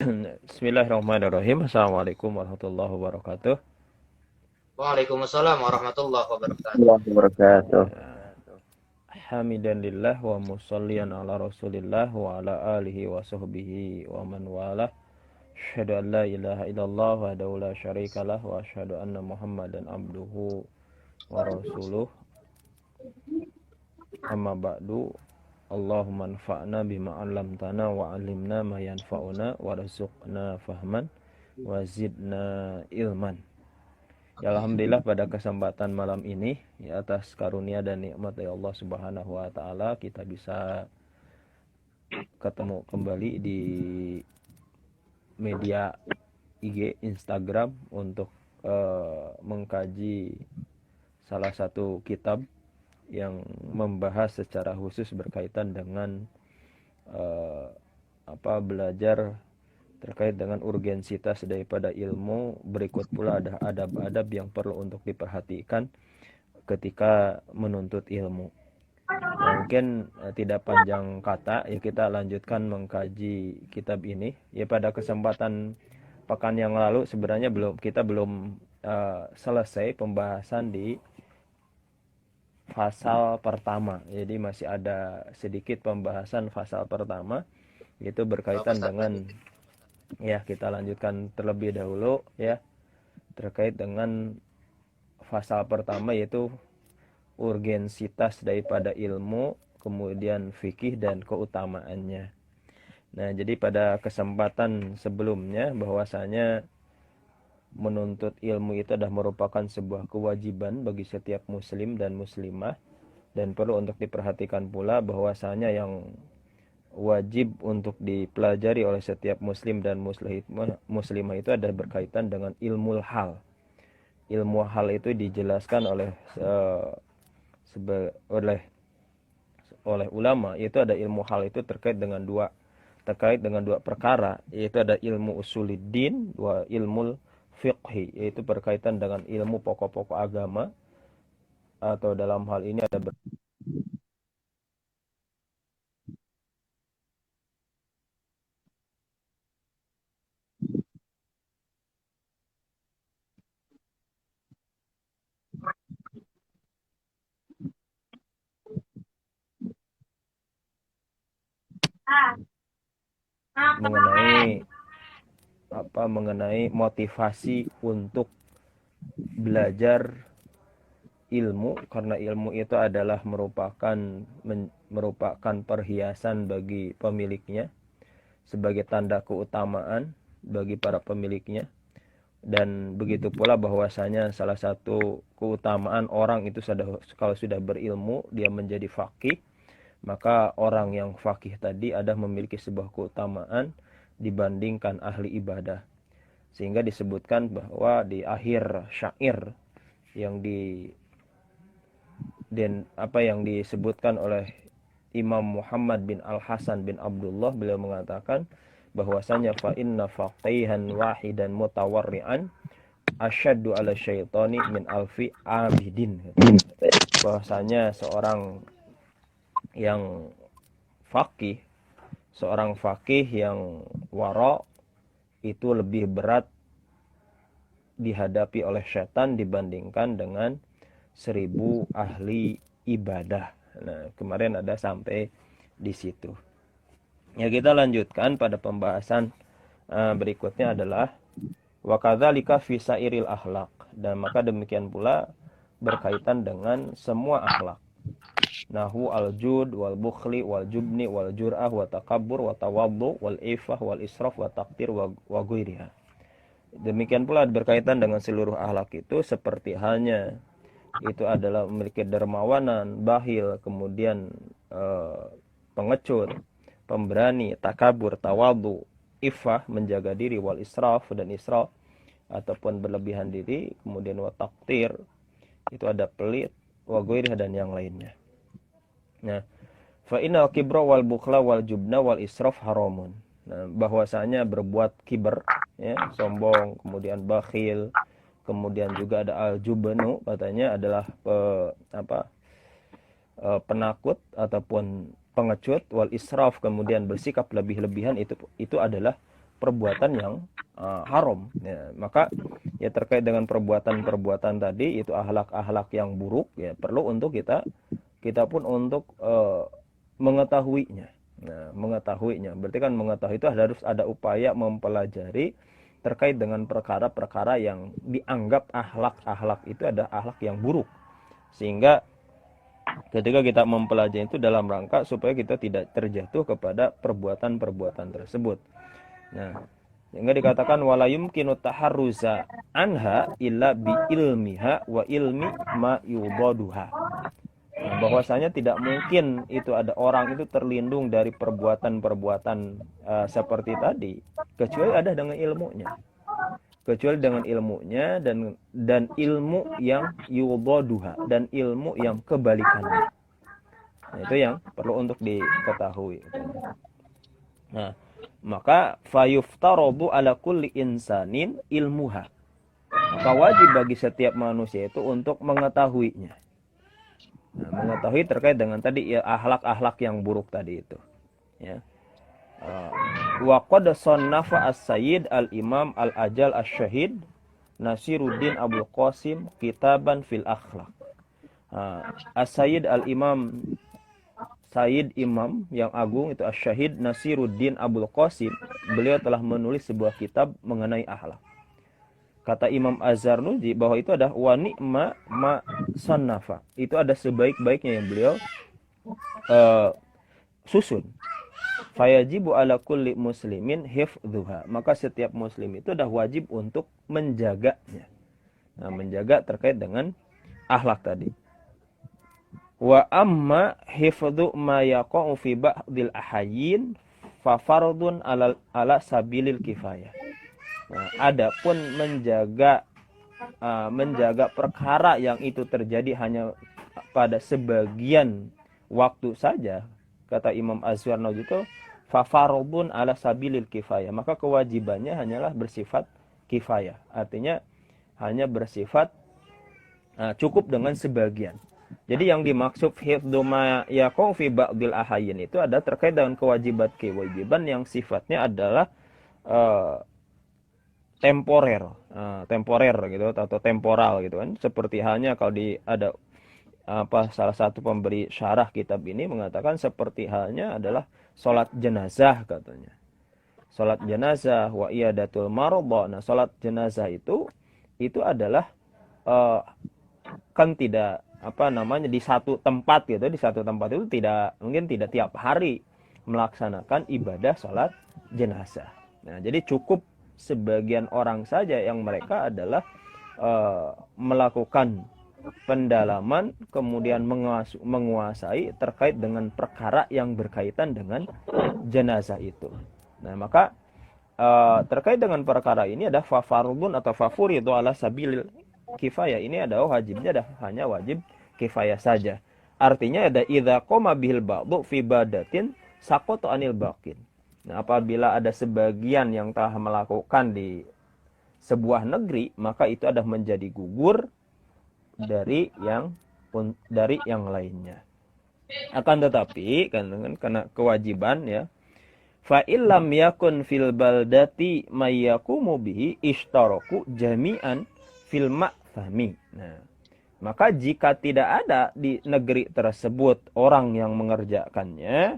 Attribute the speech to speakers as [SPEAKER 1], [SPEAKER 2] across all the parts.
[SPEAKER 1] Bismillahirrahmanirrahim. Assalamualaikum warahmatullahi wabarakatuh.
[SPEAKER 2] Waalaikumsalam warahmatullahi wabarakatuh.
[SPEAKER 3] Allah wabarakatuh.
[SPEAKER 1] Hamidan lillah wa musallian ala rasulillah wa ala alihi wa sahbihi wa man wala. Asyhadu an la ilaha illallah wa la syarikalah wa asyhadu anna muhammadan abduhu wa rasuluh. Amma ba'du. Allahumma anfa'na bima 'allamtana wa 'allimna ma yanfa'una warzuqna fahman wa zidna ilman. Ya, alhamdulillah pada kesempatan malam ini ya, atas karunia dan nikmat dari Allah Subhanahu wa taala kita bisa ketemu kembali di media IG Instagram untuk mengkaji salah satu kitab yang membahas secara khusus berkaitan dengan belajar terkait dengan urgensitas daripada ilmu. Berikut pula ada adab-adab yang perlu untuk diperhatikan ketika menuntut ilmu. Ya, mungkin tidak panjang kata ya, kita lanjutkan mengkaji kitab ini. Ya, pada kesempatan pekan yang lalu sebenarnya kita belum selesai pembahasan di pasal pertama. Jadi masih ada sedikit pembahasan pasal pertama, yaitu berkaitan dengan ya, kita lanjutkan terlebih dahulu ya, terkait dengan pasal pertama yaitu urgensitas daripada ilmu, kemudian fikih dan keutamaannya. Nah, jadi pada kesempatan sebelumnya bahwasanya menuntut ilmu itu adalah merupakan sebuah kewajiban bagi setiap muslim dan muslimah, dan perlu untuk diperhatikan pula bahwasanya yang wajib untuk dipelajari oleh setiap muslim dan muslimah itu adalah berkaitan dengan ilmu hal. Ilmu hal itu dijelaskan oleh ulama, itu ada ilmu hal itu terkait dengan dua perkara, yaitu ada ilmu usuluddin wa ilmu fiqhi, yaitu berkaitan dengan ilmu pokok-pokok agama, atau dalam hal ini ada mengenai motivasi untuk belajar ilmu, karena ilmu itu adalah merupakan perhiasan bagi pemiliknya, sebagai tanda keutamaan bagi para pemiliknya. Dan begitu pula bahwasanya salah satu keutamaan orang itu kalau sudah berilmu dia menjadi faqih, maka orang yang faqih tadi ada memiliki sebuah keutamaan dibandingkan ahli ibadah. Sehingga disebutkan bahwa di akhir syair yang yang disebutkan oleh Imam Muhammad bin Al-Hasan bin Abdullah, beliau mengatakan bahwasanya fa inna faqihan wahidan mutawarri'an asyaddu ala syaitani min alfi abidin. Bahwasanya yang faqih seorang faqih yang wara itu lebih berat dihadapi oleh setan dibandingkan dengan 1000 ahli ibadah. Nah, kemarin ada sampai di situ. Ya, kita lanjutkan pada pembahasan berikutnya adalah wa kadzalika fi sairil akhlaq, dan maka demikian pula berkaitan dengan semua akhlak. Nahu al-jud wal bukhli wal jubni wal jur'ah wa takabbur wa tawaddu wal ifah wal israf wa taqtir wa ghairiha. Demikian pula berkaitan dengan seluruh akhlak itu, seperti halnya itu adalah memiliki dermawanan, bahil, kemudian pengecut, pemberani, takabur, tawadu, ifah, menjaga diri, wal israf, dan israf ataupun berlebihan diri, kemudian wa taqtir, itu ada pelit, wa ghairiha, dan yang lainnya. Nah, fa innal kibra wal bukhla wal jubna wal israf haramun. Nah, bahwasanya berbuat kiber ya, sombong, kemudian bakhil, kemudian juga ada al-jubnu, katanya adalah penakut ataupun pengecut, wal israf, kemudian bersikap lebih-lebihan, itu adalah perbuatan yang haram. Ya, maka ya terkait dengan perbuatan-perbuatan tadi itu akhlak-akhlak yang buruk ya perlu untuk kita pun untuk mengetahuinya. Nah, mengetahuinya berarti kan mengetahui itu harus ada upaya mempelajari terkait dengan perkara-perkara yang dianggap akhlak-akhlak itu ada akhlak yang buruk. Sehingga ketika kita mempelajari itu dalam rangka supaya kita tidak terjatuh kepada perbuatan-perbuatan tersebut. Nah, sehingga dikatakan wala yumkinu taharruza anha illa bi ilmiha wa ilmi ma yudaduha. Nah, bahwasanya tidak mungkin itu ada orang itu terlindung dari perbuatan-perbuatan seperti tadi kecuali ada dengan ilmunya. Kecuali dengan ilmunya dan ilmu yang yudaduha dan ilmu yang kebalikannya. Nah, itu yang perlu untuk diketahui. Nah, maka fayuftarodu ala kulli insanin ilmuha. Maka wajib bagi setiap manusia itu untuk mengetahuinya. Nah, mengetahui terkait dengan tadi ya akhlak-akhlak yang buruk tadi itu. Ya. Wa qad sannafa as-sayyid al-imam al-ajal asy-syahid Nasiruddin Abdul Qasim kitaban fil akhlaq. As-sayyid al-imam Sayyid Imam yang agung itu Asy-Syahid Nasiruddin Abdul Qasim, beliau telah menulis sebuah kitab mengenai akhlak. Kata Imam Az-Zarnuji bahwa itu ada wa ni'ma ma sannafa. Itu ada sebaik-baiknya yang beliau susun. Fayajibu ala kulli muslimin hifdzuha. Maka setiap muslim itu dah wajib untuk menjaganya. Nah, menjaga terkait dengan akhlak tadi. Wa amma hifdzu ma yaqa'u fi ba'dil ahayyin fa fardun ala sabilil kifayah. Nah, adapun menjaga perkara yang itu terjadi hanya pada sebagian waktu saja, kata Imam Az-Zarnuji itu fa fardun ala sabilil kifayah. Maka kewajibannya hanyalah bersifat kifayah. Artinya hanya bersifat cukup dengan sebagian. Jadi yang dimaksud hifdzu ma yaqau fi ba'dil ahayyin itu ada terkait dengan kewajiban yang sifatnya adalah temporer gitu atau temporal gitu kan. Seperti halnya kalau ada salah satu pemberi syarah kitab ini mengatakan seperti halnya adalah salat jenazah katanya. Salat jenazah wa iyadatul mardha. Nah, salat jenazah itu adalah kan tidak di satu tempat gitu. Di satu tempat itu mungkin tidak tiap hari melaksanakan ibadah sholat jenazah. Nah, jadi cukup sebagian orang saja yang mereka adalah melakukan pendalaman kemudian menguasai terkait dengan perkara yang berkaitan dengan jenazah itu. Nah, maka terkait dengan perkara ini ada fafardun atau fafuridu ala sabilil kifayah. Ini adalah wajibnya hanya wajib kifayah saja. Artinya ada idza qama bihil ba'du fi badatin saqata anil baqin. Nah, apabila ada sebagian yang telah melakukan di sebuah negeri, maka itu ada menjadi gugur dari yang lainnya. Akan tetapi karena kewajiban ya, fa illam yakun fil baldati may yaqumu bihi ishtaraku jami'an fil ma'thami. Nah, maka jika tidak ada di negeri tersebut orang yang mengerjakannya,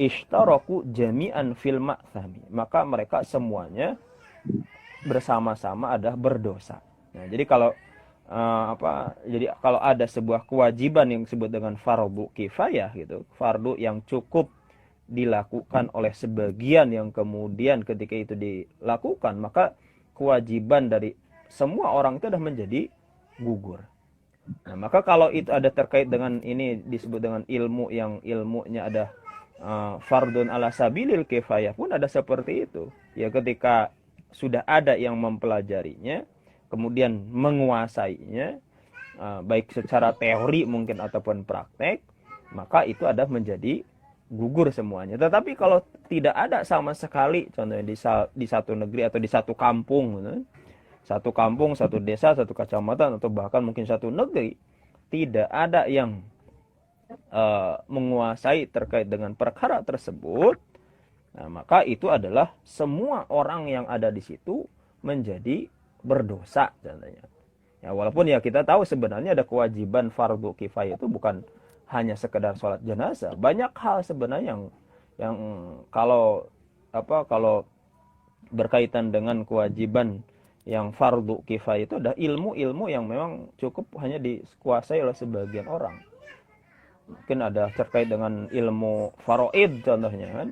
[SPEAKER 1] ishtaraku jami'an fil ma'thami, maka mereka semuanya bersama-sama ada berdosa. Nah, jadi kalau kalau ada sebuah kewajiban yang disebut dengan fardu kifayah gitu, fardu yang cukup dilakukan oleh sebagian yang kemudian ketika itu dilakukan, maka kewajiban dari semua orang itu sudah menjadi gugur. Nah, maka kalau itu ada terkait dengan ini disebut dengan ilmu yang ilmunya ada fardun ala sabilil kifayah pun ada seperti itu. Ya, ketika sudah ada yang mempelajarinya, kemudian menguasainya, baik secara teori mungkin ataupun praktek, maka itu ada menjadi gugur semuanya. Tetapi kalau tidak ada sama sekali, contohnya di satu negeri atau di satu kampung, satu kampung, satu desa, satu kecamatan, atau bahkan mungkin satu negeri, tidak ada yang menguasai terkait dengan perkara tersebut, Nah, maka itu adalah semua orang yang ada di situ menjadi berdosa contohnya. Ya, walaupun ya kita tahu sebenarnya ada kewajiban fardu kifayah itu bukan hanya sekedar sholat jenazah. Banyak hal sebenarnya yang kalau kalau berkaitan dengan kewajiban yang fardu kifayah itu ada ilmu-ilmu yang memang cukup hanya dikuasai oleh sebagian orang. Mungkin ada terkait dengan ilmu faraid contohnya kan.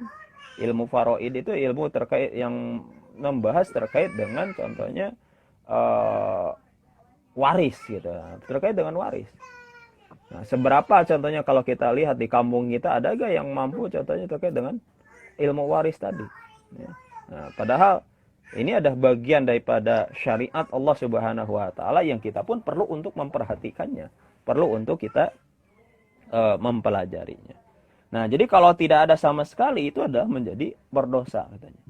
[SPEAKER 1] Ilmu faraid itu ilmu terkait yang membahas terkait dengan contohnya waris gitu, terkait dengan waris. Nah, seberapa contohnya kalau kita lihat di kampung kita ada gak yang mampu contohnya terkait dengan ilmu waris tadi. Ya. Nah, padahal ini adalah bagian daripada syariat Allah Subhanahu wa taala yang kita pun perlu untuk memperhatikannya, perlu untuk kita mempelajarinya. Nah, jadi kalau tidak ada sama sekali itu adalah menjadi berdosa katanya.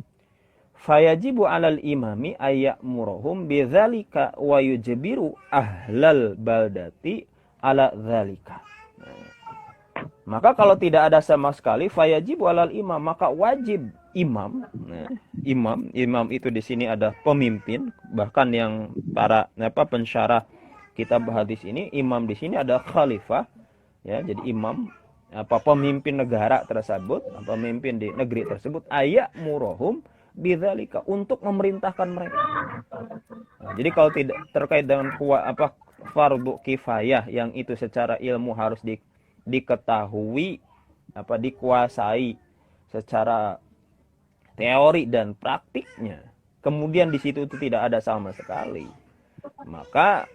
[SPEAKER 1] Fayajibu 'alal imami ayyamurhum bidzalika wa yujbiru ahlal baldati 'ala dzalika. Maka kalau tidak ada sama sekali fayajibu 'alal imam, maka wajib imam. Nah, imam itu di sini ada pemimpin, bahkan yang para pensyarah kitab hadis ini imam di sini ada khalifah ya, jadi imam pemimpin negara tersebut, pemimpin di negeri tersebut ayyamurhum bidzalika, untuk memerintahkan mereka. Nah, jadi kalau tidak terkait dengan fardu kifayah yang itu secara ilmu harus diketahui dikuasai secara teori dan praktiknya, kemudian di situ itu tidak ada sama sekali, maka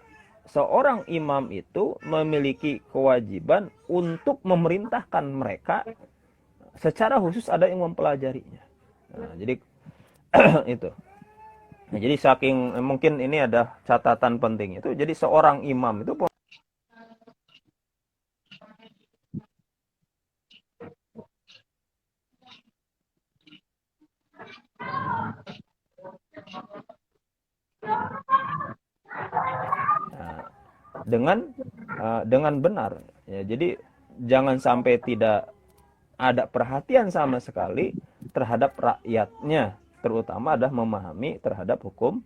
[SPEAKER 1] seorang imam itu memiliki kewajiban untuk memerintahkan mereka secara khusus, ada yang mempelajarinya. Nah, jadi itu. Nah, jadi saking mungkin ini ada catatan penting itu. Jadi seorang imam itu dengan benar ya. Jadi jangan sampai tidak ada perhatian sama sekali terhadap rakyatnya, terutama adalah memahami terhadap hukum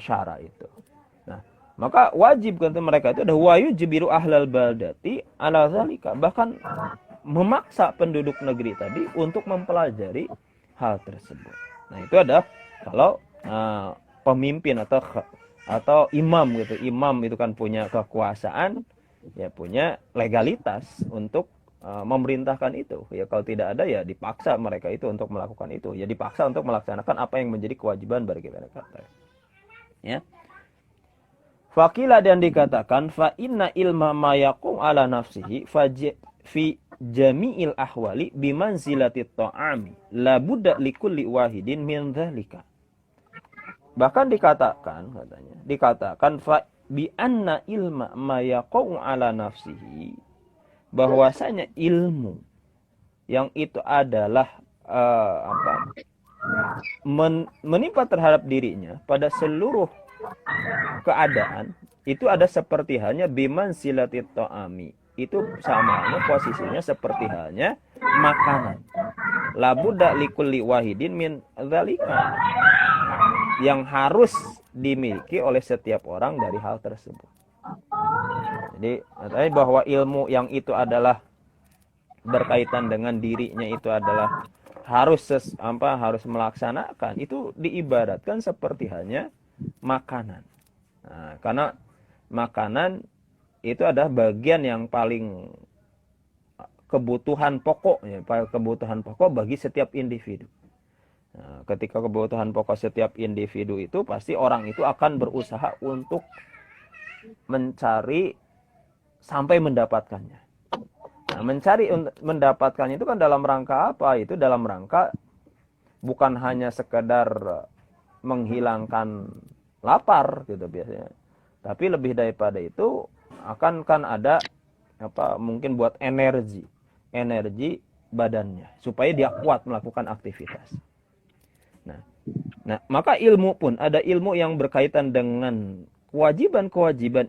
[SPEAKER 1] syara itu. Nah, maka wajib kata mereka itu ada wayu jibiru ahlal baldati ala zalika, bahkan memaksa penduduk negeri tadi untuk mempelajari hal tersebut. Nah, itu ada kalau pemimpin atau imam gitu. Imam itu kan punya kekuasaan, ya punya legalitas untuk memerintahkan itu. Ya kalau tidak ada ya dipaksa mereka itu untuk melakukan itu. Ya dipaksa untuk melaksanakan apa yang menjadi kewajiban bagi mereka. Ya. Fakila, dan dikatakan fa inna ilma ma yaqum ala nafsihi fi jami'il ahwali bimanzilati ta'ami la budda likulli wahidin min dzalika. Bahkan dikatakan fa bi anna ilma ma yaqum ala nafsihi, bahwasanya ilmu yang itu adalah menimpa terhadap dirinya pada seluruh keadaan, itu ada seperti halnya biman silatit ta'ami, itu sama halnya posisinya seperti halnya makanan. Labuda likulli wahidin min dzalika, yang harus dimiliki oleh setiap orang dari hal tersebut. Jadi bahwa ilmu yang itu adalah berkaitan dengan dirinya itu adalah harus melaksanakan, itu diibaratkan seperti halnya makanan. Nah, karena makanan itu adalah bagian yang paling kebutuhan pokok bagi setiap individu. Nah, ketika kebutuhan pokok setiap individu itu, pasti orang itu akan berusaha untuk mencari sampai mendapatkannya. Nah, mendapatkannya itu kan dalam rangka apa? Itu dalam rangka bukan hanya sekedar menghilangkan lapar gitu biasanya, tapi lebih daripada itu kan ada mungkin buat energi badannya supaya dia kuat melakukan aktivitas. Nah, maka ilmu pun ada ilmu yang berkaitan dengan kewajiban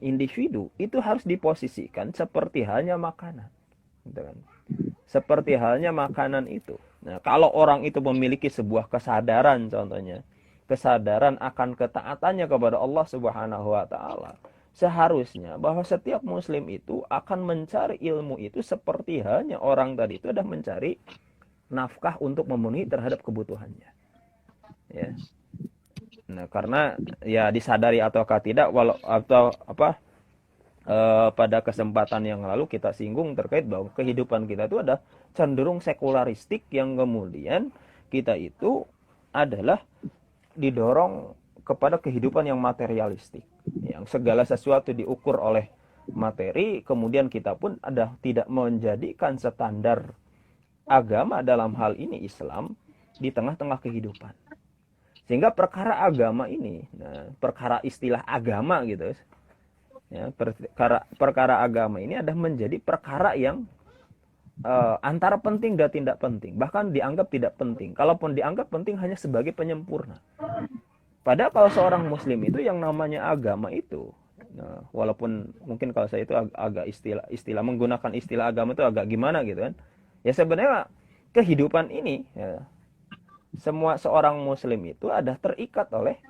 [SPEAKER 1] individu, itu harus diposisikan seperti halnya makanan, gitu kan? Seperti halnya makanan itu. Nah, kalau orang itu memiliki sebuah kesadaran, contohnya kesadaran akan ketaatannya kepada Allah Subhanahu wa taala, seharusnya bahwa setiap muslim itu akan mencari ilmu itu seperti halnya orang tadi itu sudah mencari nafkah untuk memenuhi terhadap kebutuhannya. Ya. Nah, karena ya disadari ataukah tidak walau atau apa pada kesempatan yang lalu kita singgung terkait bahwa kehidupan kita itu ada cenderung sekularistik yang kemudian kita itu adalah didorong kepada kehidupan yang materialistik, yang segala sesuatu diukur oleh materi, kemudian kita pun ada tidak menjadikan standar agama dalam hal ini Islam di tengah-tengah kehidupan. Sehingga perkara agama ini, nah, perkara istilah agama gitu, ya, perkara agama ini ada menjadi perkara yang antara penting dan tidak penting, bahkan dianggap tidak penting. Kalaupun dianggap penting hanya sebagai penyempurna. Padahal kalau seorang muslim itu yang namanya agama itu, nah, walaupun mungkin kalau saya itu agak istilah menggunakan istilah agama itu agak gimana gitu kan. Ya sebenarnya kehidupan ini ya, semua seorang muslim itu ada terikat oleh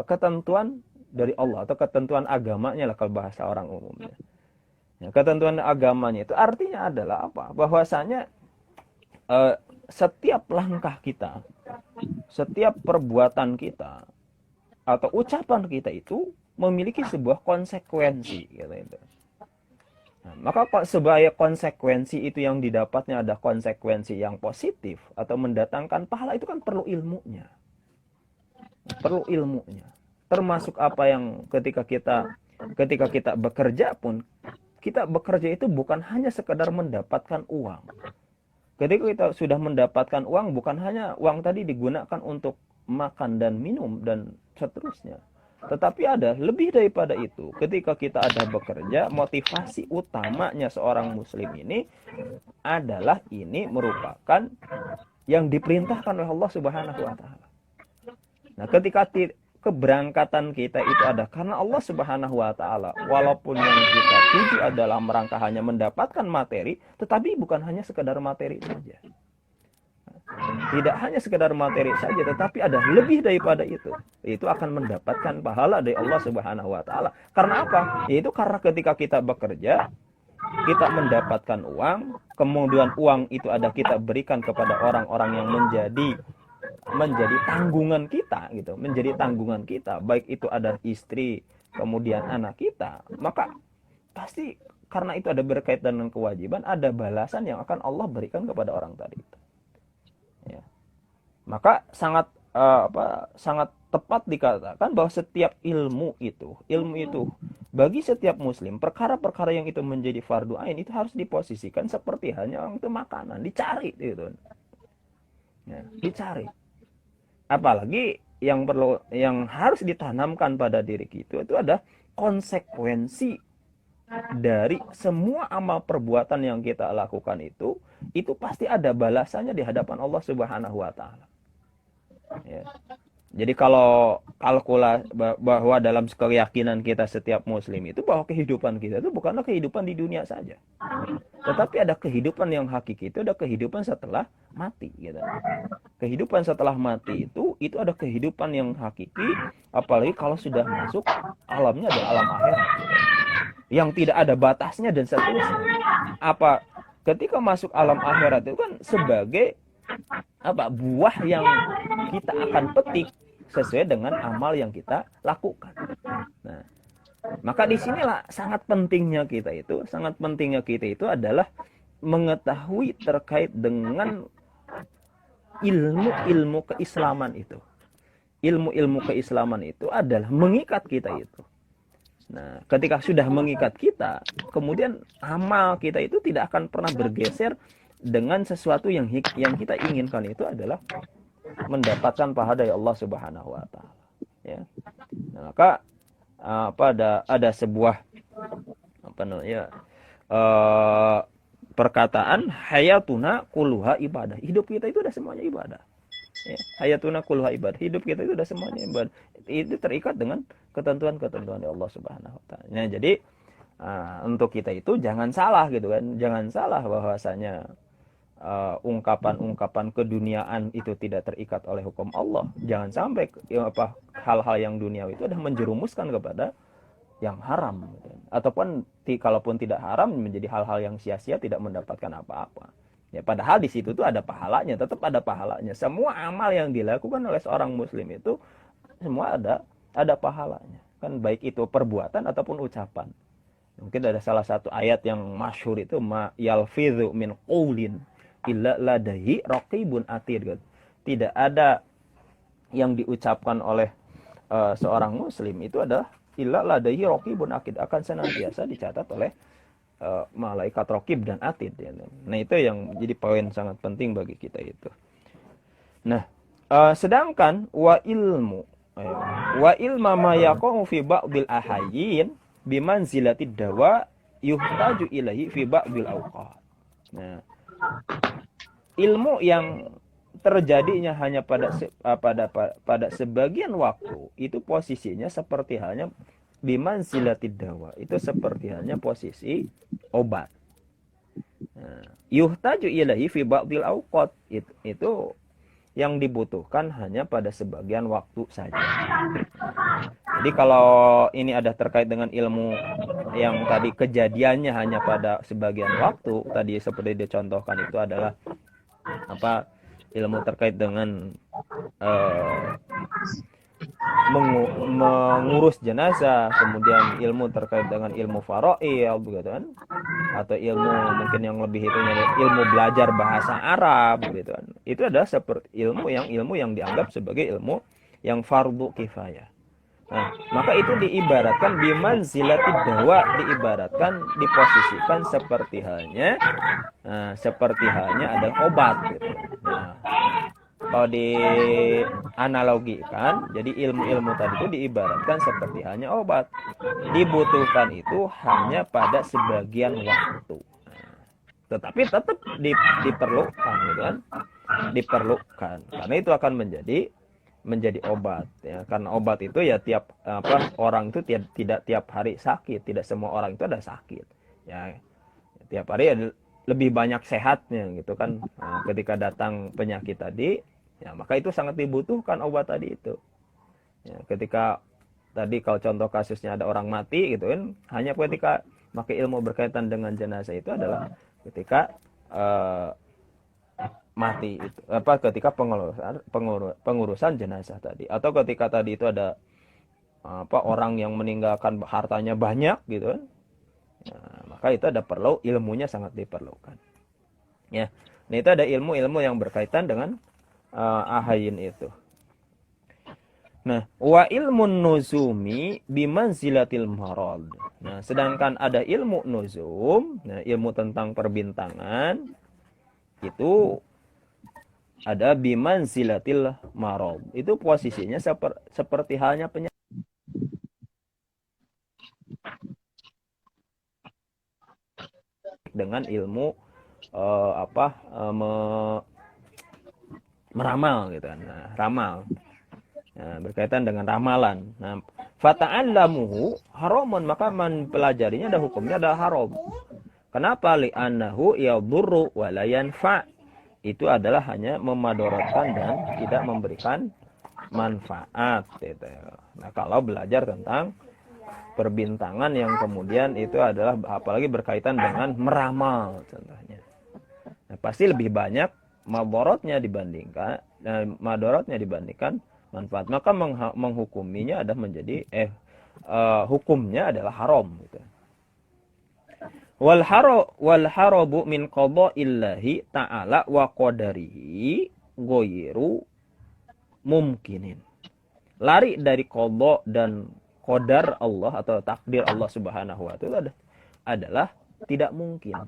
[SPEAKER 1] ketentuan dari Allah atau ketentuan agamanya lah kalau bahasa orang umumnya. Ya, ketentuan agamanya itu artinya adalah apa? Bahwasanya setiap langkah kita, setiap perbuatan kita atau ucapan kita itu memiliki sebuah konsekuensi gitu. Nah, maka sebagai konsekuensi itu yang didapatnya ada konsekuensi yang positif atau mendatangkan pahala itu kan perlu ilmunya. Perlu ilmunya. Termasuk apa yang ketika kita bekerja pun, kita bekerja itu bukan hanya sekedar mendapatkan uang. Ketika kita sudah mendapatkan uang, bukan hanya uang tadi digunakan untuk makan dan minum dan seterusnya. Tetapi ada lebih daripada itu. Ketika kita ada bekerja, motivasi utamanya seorang muslim ini adalah ini merupakan yang diperintahkan oleh Allah Subhanahu wa taala. Nah, ketika keberangkatan kita itu ada karena Allah Subhanahu wa taala, walaupun yang kita tuju adalah merangka hanya mendapatkan materi, tetapi bukan hanya sekedar materi saja. Tidak hanya sekedar materi saja, tetapi ada lebih daripada itu. Itu akan mendapatkan pahala dari Allah Subhanahu wa taala. Karena apa? Yaitu karena ketika kita bekerja, kita mendapatkan uang, kemudian uang itu ada kita berikan kepada orang-orang yang menjadi tanggungan kita gitu, menjadi tanggungan kita, baik itu ada istri, kemudian anak kita, maka pasti karena itu ada berkaitan dengan kewajiban, ada balasan yang akan Allah berikan kepada orang tadi itu. Ya. Maka sangat sangat tepat dikatakan bahwa setiap ilmu itu bagi setiap muslim, perkara-perkara yang itu menjadi fardu ain itu harus diposisikan seperti halnya orang itu makanan, dicari gitu. Ya, dicari. Apalagi yang harus ditanamkan pada diri kita itu ada konsekuensi dari semua amal perbuatan yang kita lakukan itu pasti ada balasannya di hadapan Allah Subhanahu wa taala. Ya. Jadi kalau kalkulasi bahwa dalam keyakinan kita setiap muslim itu bahwa kehidupan kita itu bukanlah kehidupan di dunia saja. Tetapi ada kehidupan yang hakiki, itu ada kehidupan setelah mati gitu. Kehidupan setelah mati itu ada kehidupan yang hakiki, apalagi kalau sudah masuk alamnya ada alam akhirat. Yang tidak ada batasnya dan seterusnya. Ketika masuk alam akhirat itu kan sebagai buah yang kita akan petik sesuai dengan amal yang kita lakukan. Nah, maka disinilah sangat pentingnya kita itu adalah mengetahui terkait dengan ilmu keislaman itu. Ilmu keislaman itu adalah mengikat kita itu. Nah, ketika sudah mengikat kita, kemudian amal kita itu tidak akan pernah bergeser dengan sesuatu yang kita inginkan, itu adalah mendapatkan pahala dari Allah Subhanahu wa taala. Ya. Nah, maka ada sebuah perkataan hayatuna kulluha ibadah. Hidup kita itu udah semuanya ibadah. Ya, hayatuna kulluha ibadah. Hidup kita itu udah semuanya ibadah. Itu terikat dengan ketentuan-ketentuan dari Allah Subhanahu wa taala. Nah, jadi untuk kita itu jangan salah gitu kan. Jangan salah bahwasanya ungkapan-ungkapan keduniaan itu tidak terikat oleh hukum Allah. Jangan sampai hal-hal yang duniawi itu adalah menjerumuskan kepada yang haram, ataupun kalaupun tidak haram menjadi hal-hal yang sia-sia, tidak mendapatkan apa-apa. Ya, padahal di situ tuh ada pahalanya, tetap ada pahalanya. Semua amal yang dilakukan oleh seorang muslim itu semua ada pahalanya. Kan baik itu perbuatan ataupun ucapan. Mungkin ada salah satu ayat yang masyhur itu, ma yalfidhu min qaulin illa ladaihi raqibun atid. Tidak ada yang diucapkan oleh seorang muslim itu adalah illa ladaihi raqibun atid, akan senantiasa dicatat oleh malaikat raqib dan atid. Nah, itu yang jadi poin sangat penting bagi kita itu. Nah, sedangkan wa ilma ma yaqau fi ba'dil ahayyin bimanzilatid dawa yuhtaju ilaihi fi ba'dil awqat. Nah, ilmu yang terjadinya hanya pada sebagian waktu itu posisinya seperti halnya bimanzilatid dawa, itu seperti halnya posisi obat. Nah, yuhtaju ilaihi fi ba'dil awqat, itu yang dibutuhkan hanya pada sebagian waktu saja. Jadi kalau ini ada terkait dengan ilmu yang tadi kejadiannya hanya pada sebagian waktu, tadi seperti dicontohkan itu adalah ilmu terkait dengan mengurus jenazah, kemudian ilmu terkait dengan ilmu faraid, begitu kan, atau ilmu mungkin yang lebih itu ilmu belajar bahasa Arab, begitu kan. Itu adalah seperti ilmu yang dianggap sebagai ilmu yang fardu kifayah. Nah, maka itu diibaratkan bimanzilatid dawa, diibaratkan diposisikan seperti halnya ada obat gitu. Nah, kalau dianalogikan, jadi ilmu-ilmu tadi itu diibaratkan seperti halnya obat. Dibutuhkan itu hanya pada sebagian waktu. Tetapi tetap diperlukan, gitu kan? Diperlukan. Karena itu akan menjadi obat, ya. Karena obat itu ya tiap orang itu tidak tiap hari sakit, tidak semua orang itu ada sakit. Ya, tiap hari ada lebih banyak sehatnya, gitu kan. Nah, ketika datang penyakit tadi, ya maka itu sangat dibutuhkan obat tadi itu. Ya, ketika tadi kalau contoh kasusnya ada orang mati, gitu kan, hanya ketika pakai ilmu berkaitan dengan jenazah itu adalah ketika mati itu, ketika pengurusan jenazah tadi, atau ketika tadi itu ada orang yang meninggalkan hartanya banyak, gitu kan. Nah, maka itu ada perlu ilmunya sangat diperlukan. Ya, nah itu ada ilmu-ilmu yang berkaitan dengan ahayin itu. Nah, wa ilmun nuzumi bimanzilatil marad. Nah, sedangkan ada ilmu nuzum, nah ilmu tentang perbintangan itu ada bimanzilatil marad. Itu posisinya seperti halnya penyakit dengan ilmu meramal, gitu kan. Nah, ramal. Nah, berkaitan dengan ramalan. Nah, fata'allamuhu haramun, maka mempelajarinya ada hukumnya adalah haram. Kenapa? Li'annahu yadurru wa la yanfa'. Itu adalah hanya memadaratkan dan tidak memberikan manfaat, gitu. Nah, kalau belajar tentang perbintangan yang kemudian itu adalah apalagi berkaitan dengan meramal contohnya. Nah, pasti lebih banyak madorotnya dibandingkan manfaat. Maka menghukuminya adalah menjadi hukumnya adalah haram, gitu. Wal harabu min qada'illahi ta'ala wa qadarihi ghairu mumkinin. Lari dari qada dan qadar Allah atau takdir Allah Subhanahu wa taala adalah tidak mungkin.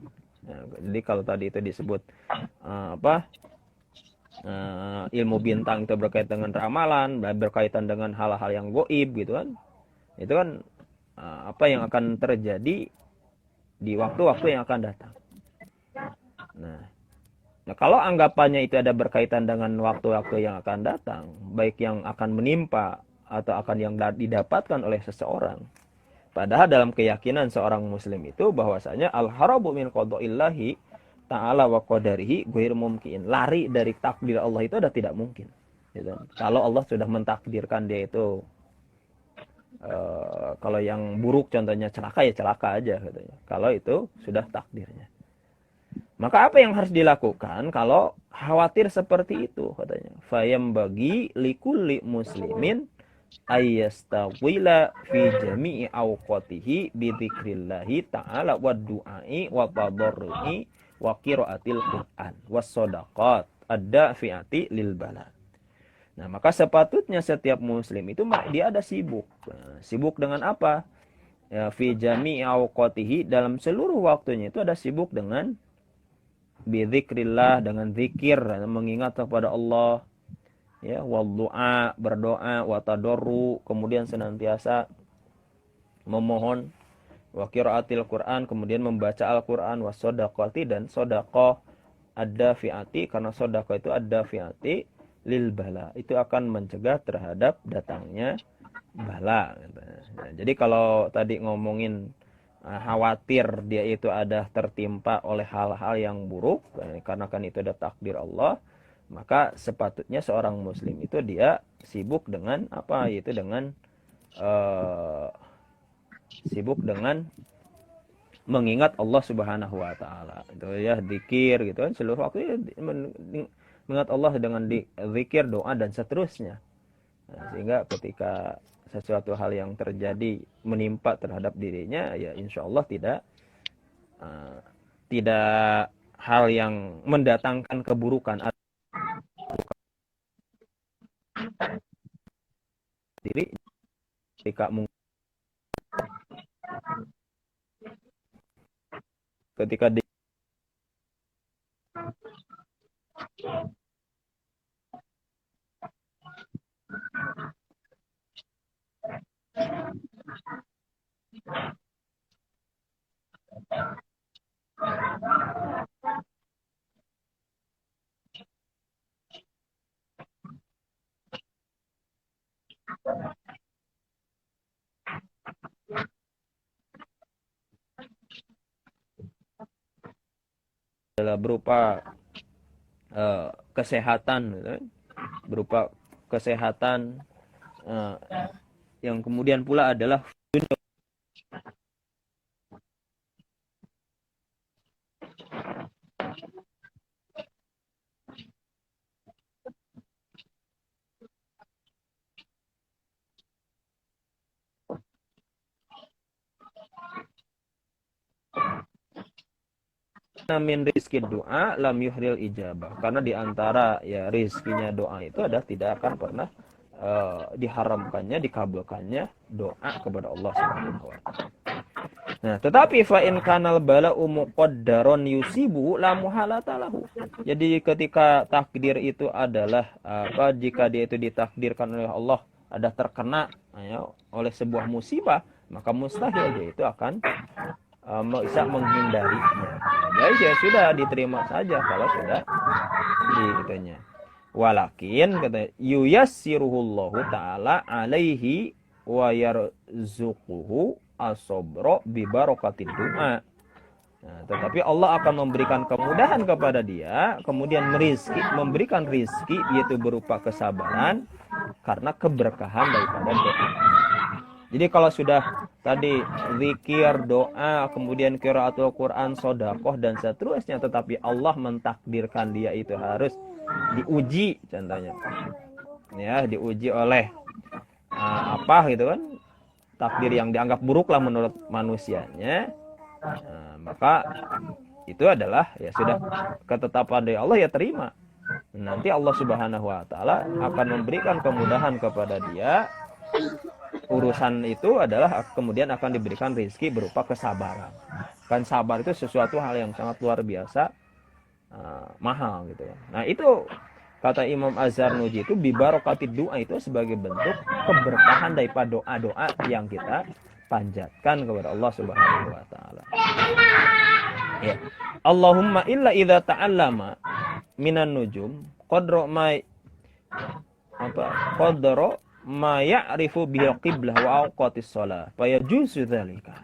[SPEAKER 1] Nah, jadi kalau tadi itu disebut ilmu bintang itu berkaitan dengan ramalan, berkaitan dengan hal-hal yang gaib, gitu kan. Itu kan apa yang akan terjadi di waktu-waktu yang akan datang. Nah, kalau anggapannya itu ada berkaitan dengan waktu-waktu yang akan datang, baik yang akan menimpa atau akan yang didapatkan oleh seseorang. Padahal dalam keyakinan seorang muslim itu bahwasanya al-harabu min qada'illahi ta'ala wa qadarihi ghair mumkin. Lari dari takdir Allah itu ada tidak mungkin. Gitu. Kalau Allah sudah mentakdirkan dia itu kalau yang buruk contohnya celaka ya celaka aja katanya. Kalau itu sudah takdirnya. Maka apa yang harus dilakukan kalau khawatir seperti itu katanya? Fayam bagi likulli muslimin ayyastawila fi jami'i awqatihi bi dzikrillahi ta'ala wa du'ai wa tadarrui wa qiraatil Qur'an was shadaqat ad-dafi'ati lil bala. Nah, maka sepatutnya setiap muslim itu dia ada sibuk. Nah, sibuk dengan apa? Ya, fi jami'i awqatihi dalam seluruh waktunya itu ada sibuk dengan bidzikrillah, dengan zikir, mengingat kepada Allah, ya, wal du'a, berdoa, wa tadarru, kemudian senantiasa memohon, wa qiraatil Qur'an, kemudian membaca Al-Qur'an, was shadaqati, dan sedekah ad-dafi'ati, karena sedekah itu ad-dafi'ati lil bala, itu akan mencegah terhadap datangnya bala. Nah, jadi kalau tadi ngomongin khawatir dia itu ada tertimpa oleh hal-hal yang buruk, karena kan itu ada takdir Allah, maka sepatutnya seorang muslim itu dia sibuk dengan apa? Yaitu dengan sibuk dengan mengingat Allah Subhanahu wa taala. Itu ya zikir gitu kan, seluruh waktu mengingat Allah dengan zikir, doa dan seterusnya. Nah, sehingga ketika sesuatu hal yang terjadi menimpa terhadap dirinya, ya insya Allah tidak hal yang mendatangkan keburukan diri ketika adalah berupa kesehatan, berupa kesehatan yang kemudian pula adalah min rizki doa lam yuhril ijabah, karena diantara ya rizkinya doa itu adalah tidak akan pernah diharamkannya, dikabulkannya doa kepada Allah Subhanahu wa taala. Nah, tetapi fa in kanal bala'u muqaddaron yusibu la muhalata lahu. Jadi ketika takdir itu adalah jika dia itu ditakdirkan oleh Allah ada terkena ya, oleh sebuah musibah, maka mustahil dia itu akan bisa menghindarinya. Jadi ya sudah diterima saja kalau sudah ditanya. Walakin kata yuyassiruhullahu ta'ala alaihi wa yarzuquhu as-sabra bi barakatid du'a. Nah, tetapi Allah akan memberikan kemudahan kepada dia, kemudian memberikan rizki yaitu berupa kesabaran karena keberkahan daripada doa. Jadi kalau sudah tadi zikir, doa, kemudian qiraatul Quran, sedekah dan seterusnya, tetapi Allah mentakdirkan dia itu harus diuji contohnya. Ya, diuji oleh apa gitu kan? Takdir yang dianggap buruk lah menurut manusianya. Maka itu adalah ya sudah ketetapan dari Allah, ya terima. Nanti Allah Subhanahu wa taala akan memberikan kemudahan kepada dia. Urusan itu adalah kemudian akan diberikan rezeki berupa kesabaran. Kan sabar itu sesuatu hal yang sangat luar biasa mahal gitu ya. Nah, itu kata Imam Az-Zarnuji itu bibarokatid doa itu sebagai bentuk keberkahan daripada doa-doa yang kita panjatkan kepada Allah Subhanahu wa taala. Ya. Allahumma illa idza ta'allama minan nujum qadra ma ya'rifu bil qiblah wa awqatis shalah fa yajuzu dzalika.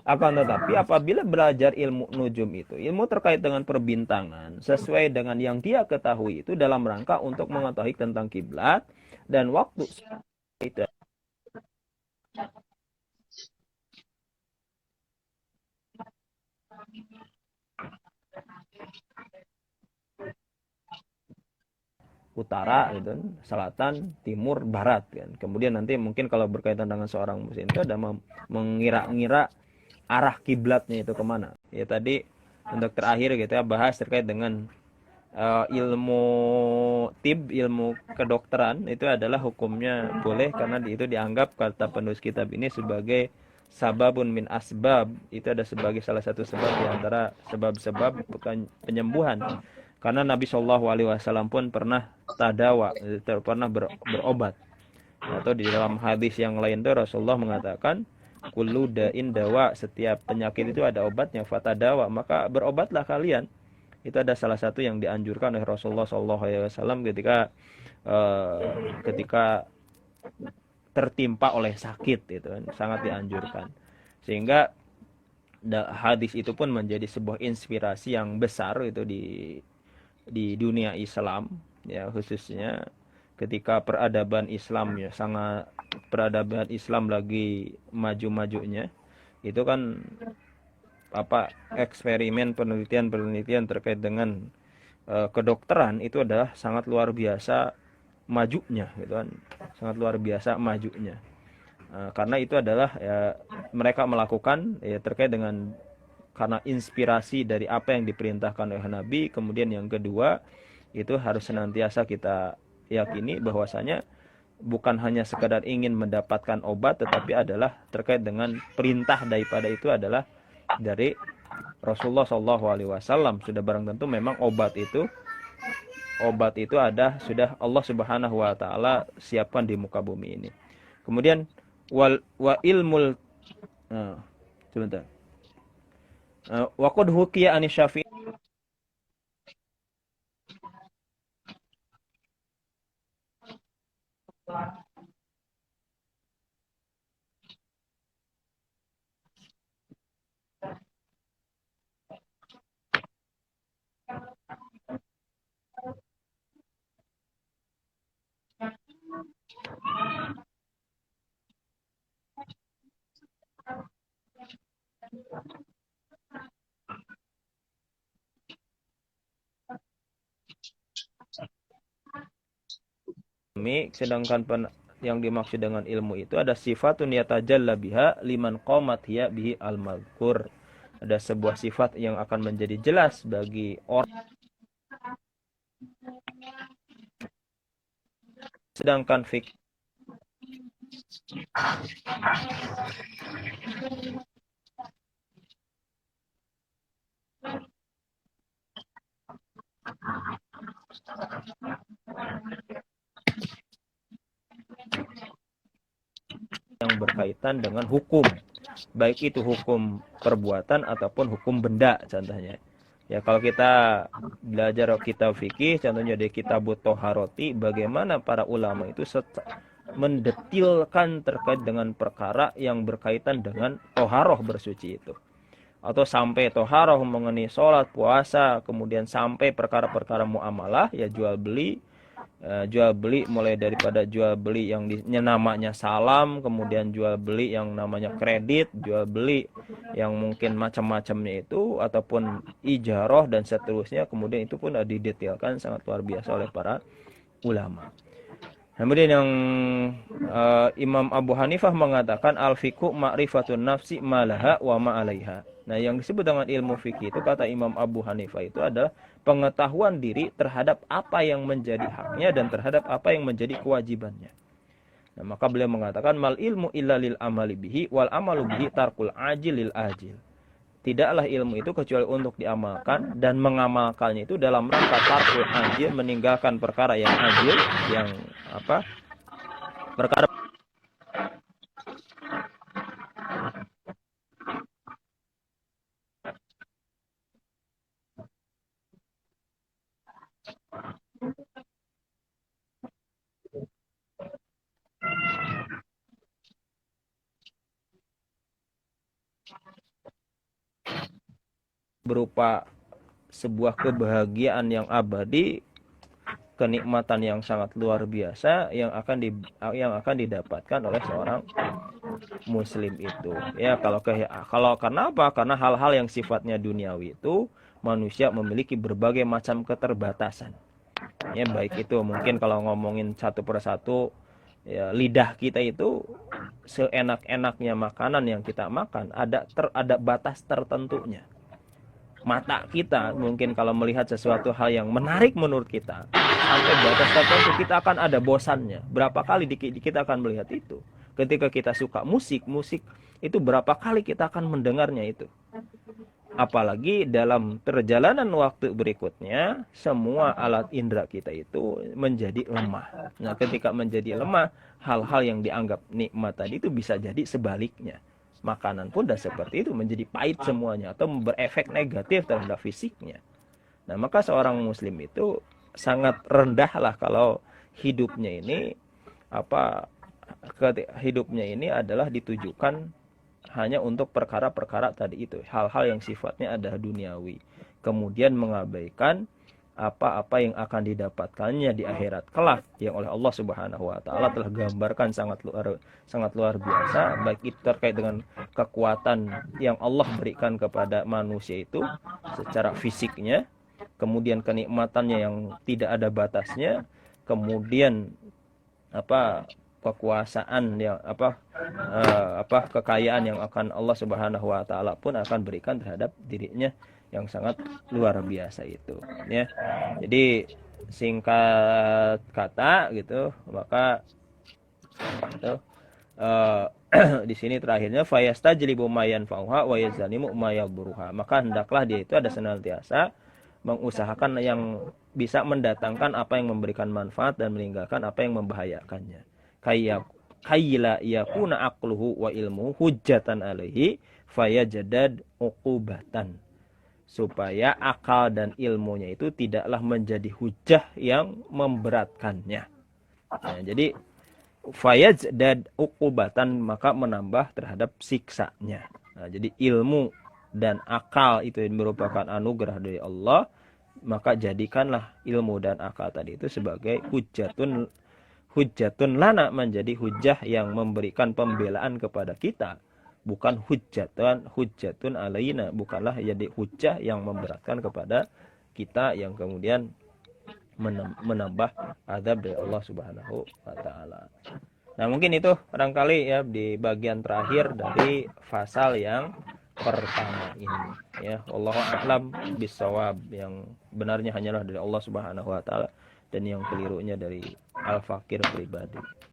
[SPEAKER 1] Akan tetapi apabila belajar ilmu nujum itu, ilmu terkait dengan perbintangan, sesuai dengan yang dia ketahui itu dalam rangka untuk mengetahui tentang kiblat dan waktu itu utara gitu, selatan, timur, barat kan. Kemudian nanti mungkin kalau berkaitan dengan seorang muslim itu ada mengira-ngira arah kiblatnya itu kemana. Ya tadi untuk terakhir gitu ya bahas terkait dengan ilmu ilmu kedokteran itu adalah hukumnya boleh karena itu dianggap kata penulis kitab ini sebagai sababun min asbab, itu ada sebagai salah satu sebab di antara sebab-sebab penyembuhan. Karena Nabi Shallallahu Alaihi Wasallam pun pernah tadawa, pernah berobat. Atau di dalam hadis yang lain tuh Rasulullah mengatakan kullu da'in dawa, setiap penyakit itu ada obatnya, fatadawa, maka berobatlah kalian. Itu ada salah satu yang dianjurkan oleh Rasulullah SAW ketika tertimpa oleh sakit, itu kan sangat dianjurkan. Sehingga hadis itu pun menjadi sebuah inspirasi yang besar itu di dunia Islam, ya khususnya ketika peradaban Islam ya sangat, peradaban Islam lagi maju-majunya, itu kan apa eksperimen penelitian terkait dengan kedokteran itu adalah sangat luar biasa majunya gitu kan, sangat luar biasa majunya. Karena itu adalah ya, mereka melakukan ya terkait dengan karena inspirasi dari apa yang diperintahkan oleh Nabi. Kemudian yang kedua itu harus senantiasa kita yakini bahwasanya bukan hanya sekadar ingin mendapatkan obat, tetapi adalah terkait dengan perintah daripada itu adalah dari Rasulullah Shallallahu Alaihi Wasallam. Sudah barang tentu memang obat itu ada sudah Allah Subhanahu Wa Taala siapkan di muka bumi ini. Kemudian wa ilmul sebentar. Wa qad hukiya an Syafi'i sedangkan yang dimaksud dengan ilmu itu ada sifatun yatajalla biha liman qamat hiya bihi al-mazkur. Ada sebuah sifat yang akan menjadi jelas bagi orang, sedangkan fikih yang berkaitan dengan hukum, baik itu hukum perbuatan ataupun hukum benda contohnya. Ya kalau kita belajar kitab fikih contohnya di kitab Thaharati, bagaimana para ulama itu mendetilkan terkait dengan perkara yang berkaitan dengan toharoh bersuci itu, atau sampai toharoh mengenai sholat, puasa, kemudian sampai perkara-perkara muamalah ya jual beli mulai daripada jual beli yang namanya salam, kemudian jual beli yang namanya kredit, jual beli yang mungkin macam-macamnya itu, ataupun ijarah dan seterusnya. Kemudian itu pun didetailkan sangat luar biasa oleh para ulama. Kemudian yang Imam Abu Hanifah mengatakan al-fiqhu ma'rifatun nafsi malaha wa ma'alaiha. Nah, yang disebut dengan ilmu fikih itu kata Imam Abu Hanifah itu adalah pengetahuan diri terhadap apa yang menjadi haknya dan terhadap apa yang menjadi kewajibannya. Nah, maka beliau mengatakan mal ilmu illa lil amali bihi wal amalu bihi tarkul ajil lil ajil. Tidaklah ilmu itu kecuali untuk diamalkan, dan mengamalkannya itu dalam rangka tarkul ajil, meninggalkan perkara yang ajil, yang apa? Perkara berupa sebuah kebahagiaan yang abadi, kenikmatan yang sangat luar biasa yang akan didapatkan oleh seorang muslim itu. Ya, kalau karena apa? Karena hal-hal yang sifatnya duniawi itu manusia memiliki berbagai macam keterbatasan. Ya, baik itu mungkin kalau ngomongin satu persatu, ya, lidah kita itu seenak-enaknya makanan yang kita makan ada batas tertentunya. Mata kita mungkin kalau melihat sesuatu hal yang menarik menurut kita, sampai batas tertentu kita akan ada bosannya. Berapa kali kita akan melihat itu. Ketika kita suka musik itu berapa kali kita akan mendengarnya itu. Apalagi dalam perjalanan waktu berikutnya, semua alat indera kita itu menjadi lemah. Nah, ketika menjadi lemah, hal-hal yang dianggap nikmat tadi itu bisa jadi sebaliknya. Makanan pun dah seperti itu, menjadi pahit semuanya atau berefek negatif terhadap fisiknya. Nah, maka seorang muslim itu sangat rendah lah kalau hidupnya ini adalah ditujukan hanya untuk perkara-perkara tadi itu, hal-hal yang sifatnya ada duniawi, kemudian mengabaikan apa-apa yang akan didapatkannya di akhirat kelak yang oleh Allah Subhanahu wa taala telah gambarkan sangat luar biasa, baik itu terkait dengan kekuatan yang Allah berikan kepada manusia itu secara fisiknya, kemudian kenikmatannya yang tidak ada batasnya, kemudian kekuasaan yang kekayaan yang akan Allah Subhanahu wa taala pun akan berikan terhadap dirinya yang sangat luar biasa itu, ya. Jadi singkat kata gitu, maka itu di sini terakhirnya fayastajlibu mayanfa'uha wa yazalimu mayadurruha. Maka hendaklah dia itu ada senantiasa mengusahakan yang bisa mendatangkan apa yang memberikan manfaat dan meninggalkan apa yang membahayakannya. Kayyila yakuna aqluhu wa ilmuhu hujjatan alaihi fayajadad uqubatan. Supaya akal dan ilmunya itu tidaklah menjadi hujah yang memberatkannya. Nah, jadi fayajdad uqubatan, maka menambah terhadap siksanya. Nah, jadi ilmu dan akal itu merupakan anugerah dari Allah, maka jadikanlah ilmu dan akal tadi itu sebagai hujjatun lana, menjadi hujah yang memberikan pembelaan kepada kita. Bukan hujjatun alaina, bukanlah jadi hujjah yang memberatkan kepada kita yang kemudian menambah azab dari Allah Subhanahu wa taala. Nah, mungkin itu barangkali ya di bagian terakhir dari fasal yang pertama ini, ya. Wallahu a'lam bissawab. Yang benarnya hanyalah dari Allah Subhanahu wa taala dan yang kelirunya dari al-fakir pribadi.